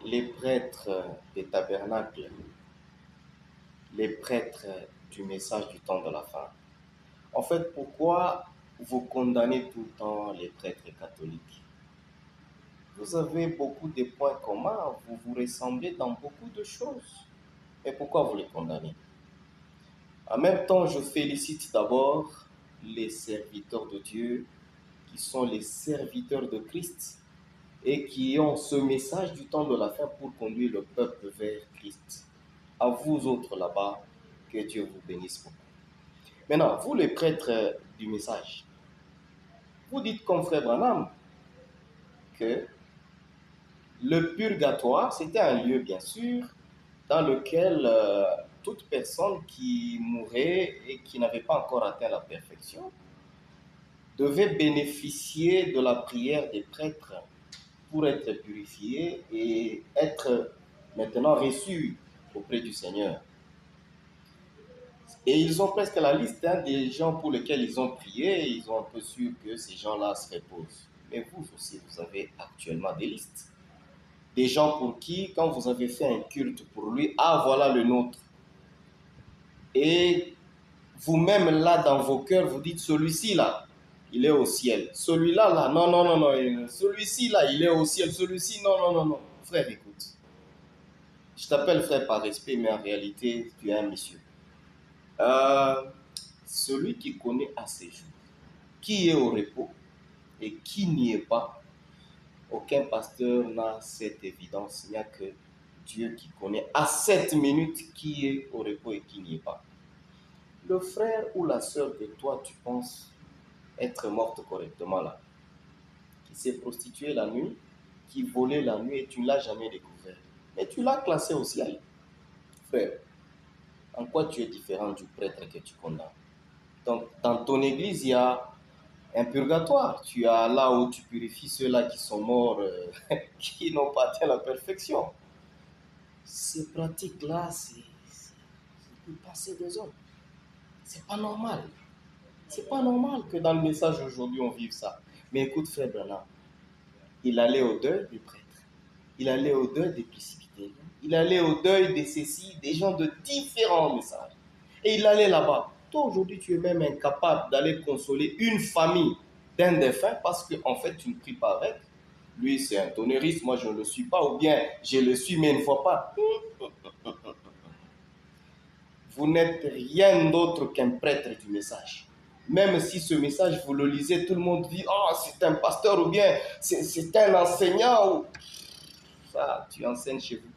les prêtres des tabernacles, les prêtres du message du temps de la fin. En fait, pourquoi vous condamnez tout le temps les prêtres catholiques? Vous avez beaucoup de points communs, vous vous ressemblez dans beaucoup de choses. Et pourquoi vous les condamnez? En même temps, je félicite d'abord les serviteurs de Dieu qui sont les serviteurs de Christ et qui ont ce message du temps de la fin pour conduire le peuple vers Christ. À vous autres là-bas, que Dieu vous bénisse beaucoup. Maintenant, vous les prêtres du message, vous dites comme frère Branham que le purgatoire, c'était un lieu bien sûr dans lequel toute personne qui mourait et qui n'avait pas encore atteint la perfection devait bénéficier de la prière des prêtres pour être purifié et être maintenant reçu auprès du Seigneur. Et ils ont presque la liste des gens pour lesquels ils ont prié, et ils ont un peu sûr que ces gens-là se reposent. Mais vous aussi, vous avez actuellement des listes. Des gens pour qui, quand vous avez fait un culte pour lui, ah voilà le nôtre. Et vous-même là, dans vos cœurs, vous dites celui-ci là, il est au ciel. Celui-là là, non, non, non, non. Celui-ci là, il est au ciel. Celui-ci, non, non, non, non. Frère, écoute. Je t'appelle frère par respect, mais en réalité, tu es un monsieur. Celui qui connaît à ses jours, qui est au repos et qui n'y est pas, aucun pasteur n'a cette évidence. Il n'y a que Dieu qui connaît à cette minute qui est au repos et qui n'y est pas. Le frère ou la sœur que toi tu penses être morte correctement là, qui s'est prostituée la nuit, qui volait la nuit et tu ne l'as jamais découvert. Mais tu l'as classé au ciel. Frère, en quoi tu es différent du prêtre que tu condamnes? Donc, dans ton église, il y a un purgatoire. Tu as là où tu purifies ceux-là qui sont morts, qui n'ont pas atteint la perfection. Ces pratiques-là, c'est le passé des hommes. C'est pas normal. C'est pas normal que dans le message aujourd'hui, on vive ça. Mais écoute, frère Branham, il allait au deuil des prêtres. Il allait au deuil des précipités. Il allait au deuil de ceci, des gens de différents messages. Et il allait là-bas. Toi, aujourd'hui, tu es même incapable d'aller consoler une famille d'un défunt parce qu'en fait, tu ne pries pas avec. Lui, c'est un tonneriste, moi, je ne le suis pas. Ou bien, je le suis, mais une fois pas. Vous n'êtes rien d'autre qu'un prêtre du message. Même si ce message, vous le lisez, tout le monde dit « Ah, oh, c'est un pasteur » ou bien « c'est un enseignant » ou... Ça, tu enseignes chez vous.